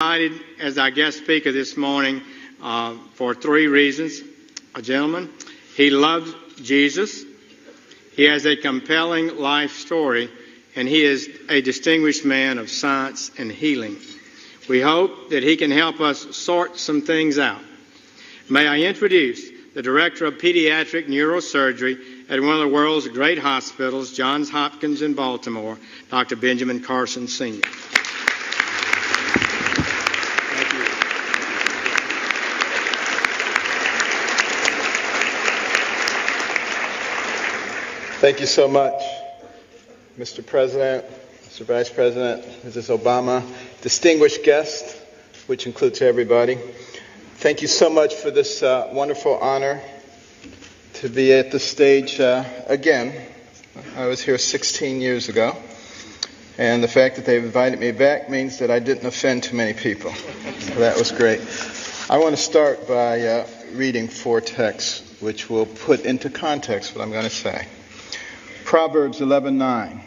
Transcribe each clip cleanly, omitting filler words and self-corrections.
Invited as our guest speaker this morning for three reasons. A gentleman, he loves Jesus, he has a compelling life story, and he is a distinguished man of science and healing. We hope that he can help us sort some things out. May I introduce the Director of Pediatric Neurosurgery at one of the world's great hospitals, Johns Hopkins in Baltimore, Dr. Benjamin Carson, Sr. Thank you so much, Mr. President, Mr. Vice President, Mrs. Obama, distinguished guests, which includes everybody. Thank you so much for this wonderful honor to be at the stage again. I was here 16 years ago, and the fact that they've invited me back means that I didn't offend too many people. So that was great. I want to start by reading four texts, which will put into context what I'm going to say. Proverbs 11:9.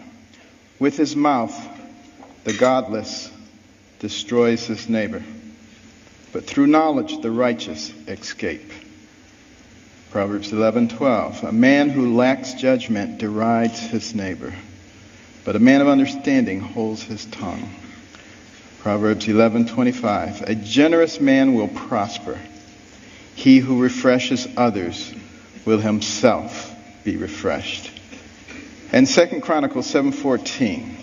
With his mouth, the godless destroys his neighbor, but through knowledge the righteous escape. Proverbs 11:12. A man who lacks judgment derides his neighbor, but a man of understanding holds his tongue. Proverbs 11:25. A generous man will prosper. He who refreshes others will himself be refreshed. And 2 Chronicles 7:14,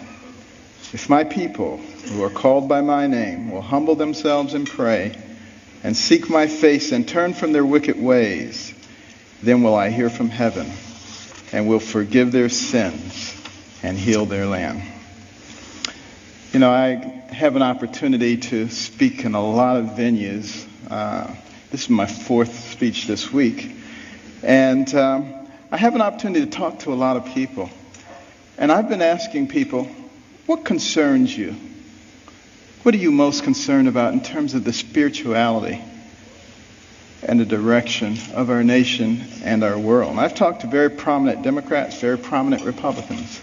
if my people who are called by my name will humble themselves and pray and seek my face and turn from their wicked ways, then will I hear from heaven and will forgive their sins and heal their land. You know, I have an opportunity to speak in a lot of venues. This is my fourth speech this week. And I have an opportunity to talk to a lot of people. And I've been asking people, what concerns you? What are you most concerned about in terms of the spirituality and the direction of our nation and our world? And I've talked to very prominent Democrats, very prominent Republicans.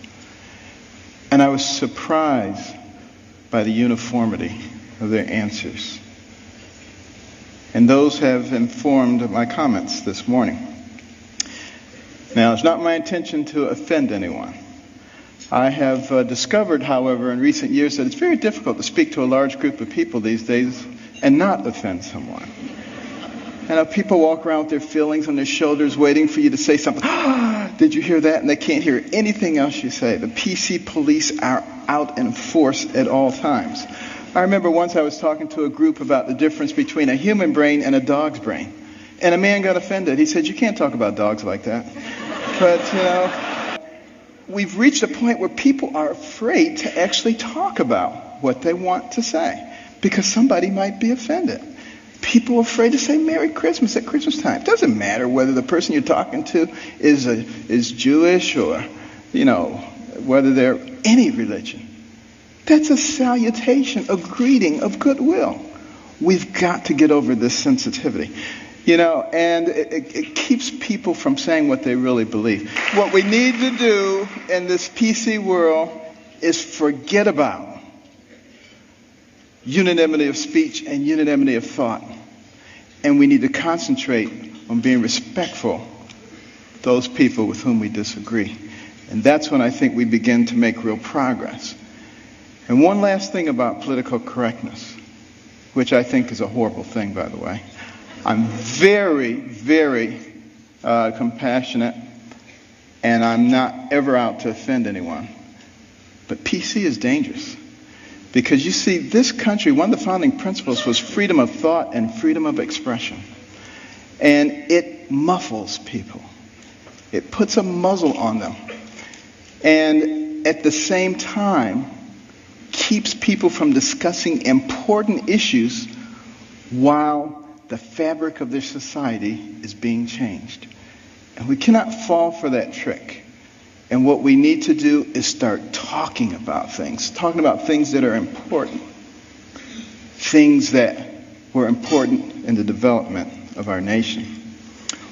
And I was surprised by the uniformity of their answers. And those have informed my comments this morning. Now, it's not my intention to offend anyone. I have discovered, however, in recent years that it's very difficult to speak to a large group of people these days and not offend someone. And people walk around with their feelings on their shoulders waiting for you to say something. Did you hear that? And they can't hear anything else you say. The PC police are out in force at all times. I remember once I was talking to a group about the difference between a human brain and a dog's brain. And a man got offended. He said, you can't talk about dogs like that. But, you know, we've reached a point where people are afraid to actually talk about what they want to say because somebody might be offended. People are afraid to say Merry Christmas at Christmas time. It doesn't matter whether the person you're talking to is Jewish or, you know, whether they're any religion. That's a salutation, a greeting of goodwill. We've got to get over this sensitivity. You know, and it keeps people from saying what they really believe. What we need to do in this PC world is forget about unanimity of speech and unanimity of thought. And we need to concentrate on being respectful of those people with whom we disagree. And that's when I think we begin to make real progress. And one last thing about political correctness, which I think is a horrible thing, by the way. I'm very, very compassionate, and I'm not ever out to offend anyone. But PC is dangerous. Because you see, this country, one of the founding principles was freedom of thought and freedom of expression. And it muffles people. It puts a muzzle on them. And at the same time, keeps people from discussing important issues while the fabric of their society is being changed. And we cannot fall for that trick. And what we need to do is start talking about things that are important, things that were important in the development of our nation.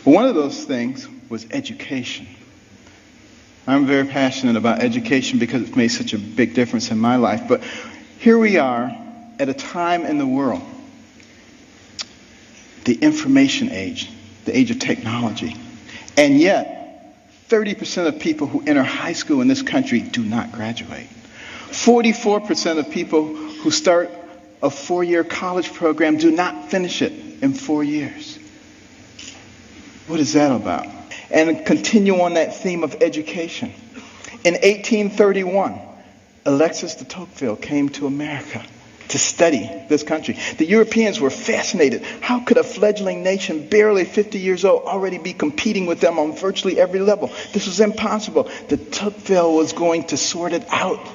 Well, one of those things was education. I'm very passionate about education because it's made such a big difference in my life. But here we are at a time in the world, the information age, the age of technology, and yet 30% of people who enter high school in this country do not graduate. 44% of people who start a 4-year college program do not finish it in 4 years. What is that about? And continue on that theme of education. In 1831, Alexis de Tocqueville came to America to study this country. The Europeans were fascinated. How could a fledgling nation, barely 50 years old, already be competing with them on virtually every level? This was impossible. De Tocqueville was going to sort it out.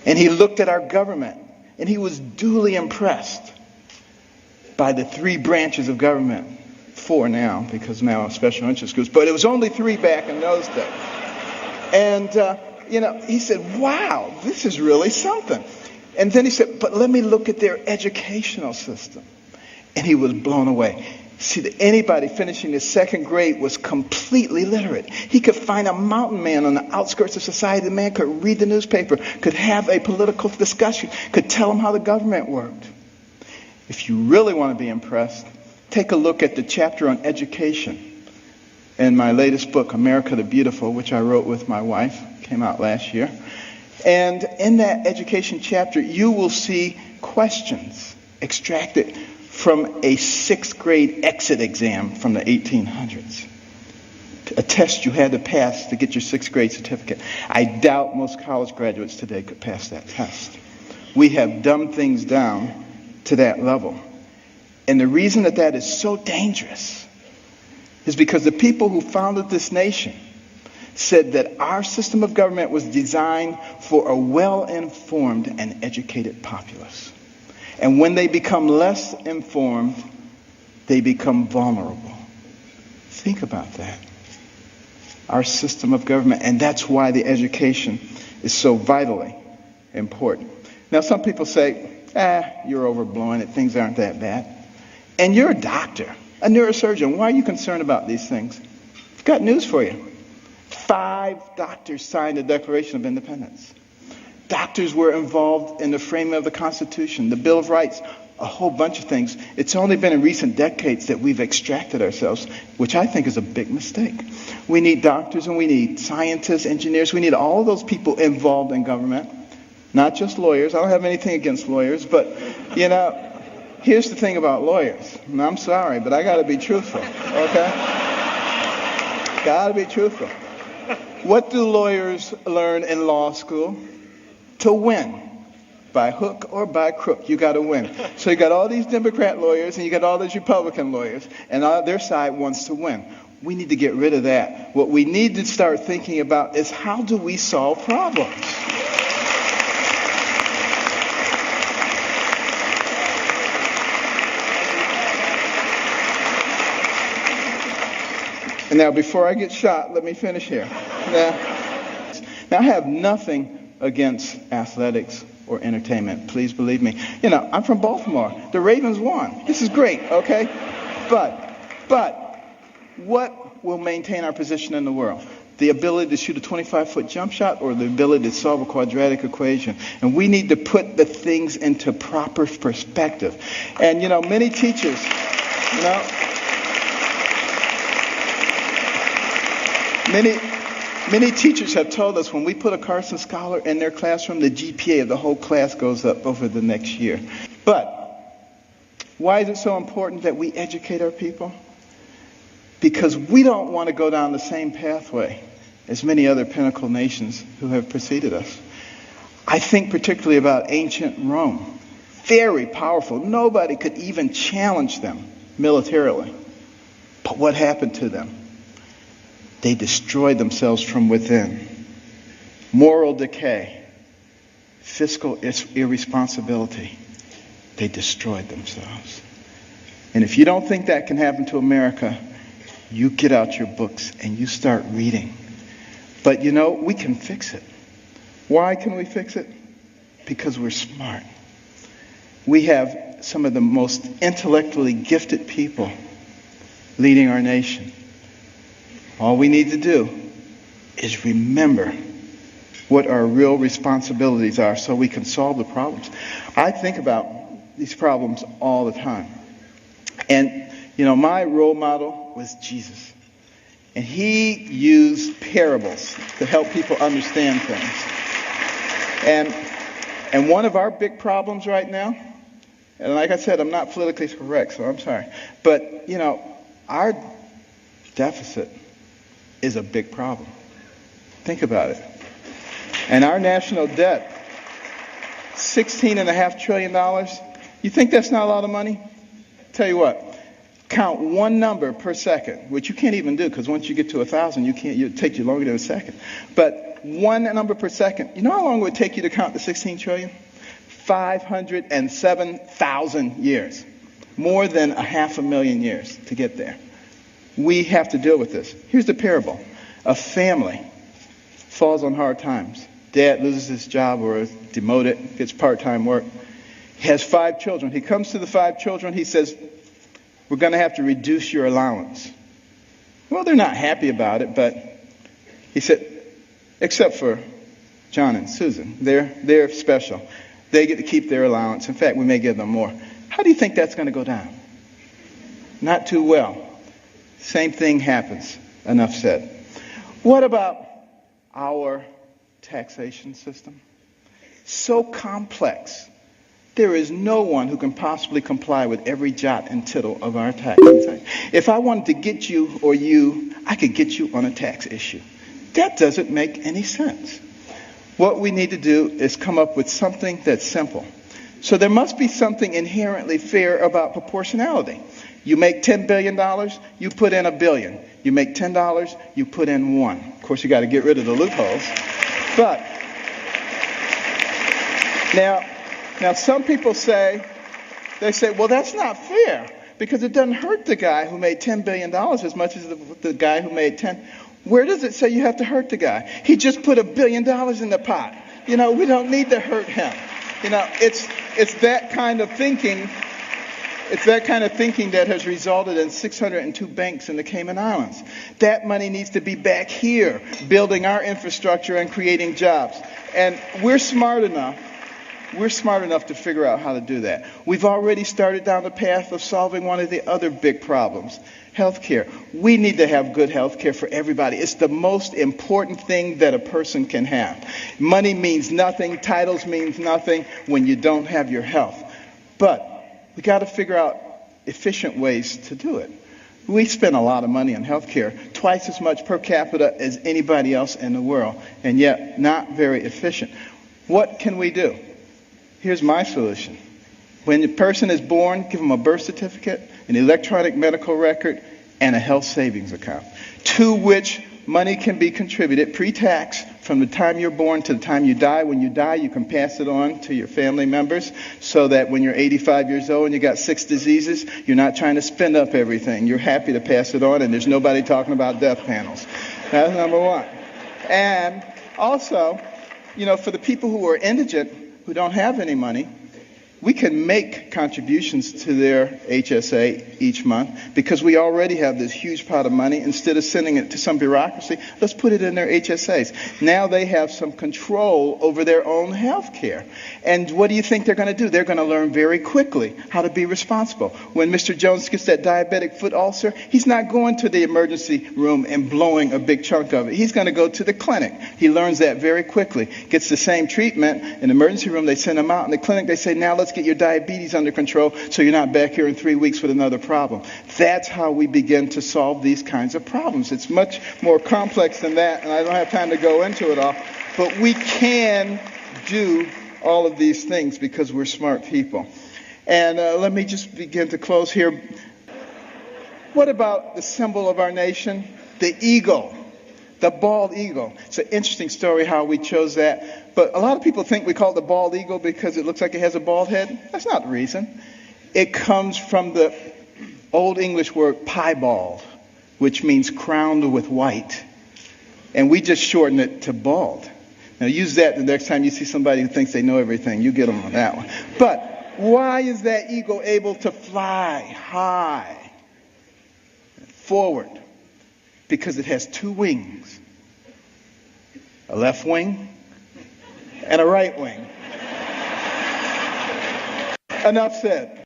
And he looked at our government, and he was duly impressed by the 3 branches of government. 4 now, because now special interest groups, but it was only 3 back in those days. And, he said, wow, this is really something. And then he said, but let me look at their educational system. And he was blown away. See, that anybody finishing the 2nd grade was completely literate. He could find a mountain man on the outskirts of society. The man could read the newspaper, could have a political discussion, could tell him how the government worked. If you really want to be impressed, take a look at the chapter on education in my latest book, America the Beautiful, which I wrote with my wife, came out last year. And in that education chapter, you will see questions extracted from a 6th grade exit exam from the 1800s. A test you had to pass to get your 6th grade certificate. I doubt most college graduates today could pass that test. We have dumbed things down to that level. And the reason that is so dangerous is because the people who founded this nation said that our system of government was designed for a well-informed and educated populace. And when they become less informed, they become vulnerable. Think about that. Our system of government, and that's why the education is so vitally important. Now, some people say, you're overblowing it, things aren't that bad. And you're a doctor, a neurosurgeon. Why are you concerned about these things? I've got news for you. 5 doctors signed the Declaration of Independence. Doctors were involved in the framing of the Constitution, the Bill of Rights, a whole bunch of things. It's only been in recent decades that we've extracted ourselves, which I think is a big mistake. We need doctors and we need scientists, engineers. We need all of those people involved in government, not just lawyers. I don't have anything against lawyers, but, here's the thing about lawyers. And I'm sorry, but I got to be truthful, okay? Got to be truthful. What do lawyers learn in law school? To win. By hook or by crook, you got to win. So you got all these Democrat lawyers and you got all these Republican lawyers, and their side wants to win. We need to get rid of that. What we need to start thinking about is how do we solve problems? And now, before I get shot, let me finish here. Now, I have nothing against athletics or entertainment. Please believe me. I'm from Baltimore. The Ravens won. This is great, okay? But what will maintain our position in the world? The ability to shoot a 25-foot jump shot or the ability to solve a quadratic equation? And we need to put the things into proper perspective. And, many teachers, Many teachers have told us when we put a Carson scholar in their classroom, the GPA of the whole class goes up over the next year. But why is it so important that we educate our people? Because we don't want to go down the same pathway as many other pinnacle nations who have preceded us. I think particularly about ancient Rome. Very powerful. Nobody could even challenge them militarily. But what happened to them? They destroyed themselves from within. Moral decay, fiscal irresponsibility. They destroyed themselves. And if you don't think that can happen to America, you get out your books and you start reading. But we can fix it. Why can we fix it? Because we're smart. We have some of the most intellectually gifted people leading our nation. All we need to do is remember what our real responsibilities are so we can solve the problems. I think about these problems all the time. And, my role model was Jesus. And he used parables to help people understand things. And one of our big problems right now, and like I said, I'm not politically correct, so I'm sorry. But, our deficit is a big problem. Think about it. And our national debt, $16.5 trillion. You think that's not a lot of money? Tell you what, count one number per second, which you can't even do because once you get to 1,000, it takes you longer than a second. But one number per second. You know how long it would take you to count the 16 trillion? 507,000 years. More than 500,000 years to get there. We have to deal with this. Here's the parable. A family falls on hard times. Dad loses his job or is demoted, gets part-time work. He has 5 children. He comes to the 5 children. He says, we're going to have to reduce your allowance. Well, they're not happy about it, but he said, except for John and Susan. They're special. They get to keep their allowance. In fact, we may give them more. How do you think that's going to go down? Not too well. Same thing happens. Enough said. What about our taxation system? So complex. There is no one who can possibly comply with every jot and tittle of our taxes. If I wanted to get you or you, I could get you on a tax issue. That doesn't make any sense. What we need to do is come up with something that's simple. So there must be something inherently fair about proportionality. You make $10 billion, you put in $1 billion. You make $10, you put in 1. Of course, you got to get rid of the loopholes. But now some people say, well, that's not fair because it doesn't hurt the guy who made $10 billion as much as the guy who made 10. Where does it say you have to hurt the guy? He just put $1 billion in the pot. We don't need to hurt him. It's that kind of thinking. It's that kind of thinking that has resulted in 602 banks in the Cayman Islands. That money needs to be back here, building our infrastructure and creating jobs. And we're smart enough to figure out how to do that. We've already started down the path of solving one of the other big problems, healthcare. We need to have good healthcare for everybody. It's the most important thing that a person can have. Money means nothing, titles means nothing when you don't have your health. But we got to figure out efficient ways to do it. We spend a lot of money on healthcare, twice as much per capita as anybody else in the world, and yet not very efficient. What can we do? Here's my solution. When the person is born, give them a birth certificate, an electronic medical record, and a health savings account, to which money can be contributed pre-tax from the time you're born to the time you die. When you die, you can pass it on to your family members so that when you're 85 years old and you got 6 diseases, you're not trying to spend up everything. You're happy to pass it on, and there's nobody talking about death panels. That's number one. And also, for the people who are indigent, who don't have any money, we can make contributions to their HSA each month because we already have this huge pot of money. Instead of sending it to some bureaucracy, let's put it in their HSAs. Now they have some control over their own health care. And what do you think they're going to do? They're going to learn very quickly how to be responsible. When Mr. Jones gets that diabetic foot ulcer, he's not going to the emergency room and blowing a big chunk of it. He's going to go to the clinic. He learns that very quickly. Gets the same treatment. In the emergency room, they send him out. In the clinic, they say, now let's get your diabetes under control so you're not back here in 3 weeks with another problem. That's how we begin to solve these kinds of problems. It's much more complex than that, and I don't have time to go into it all. But we can do all of these things because we're smart people. And let me just begin to close here. What about the symbol of our nation? The eagle. The bald eagle. It's an interesting story how we chose that. But a lot of people think we call it the bald eagle because it looks like it has a bald head. That's not the reason. It comes from the Old English word piebald, which means crowned with white. And we just shorten it to bald. Now use that the next time you see somebody who thinks they know everything. You get them on that one. But why is that eagle able to fly high forward? Because it has 2 wings, a left wing and a right wing. Enough said.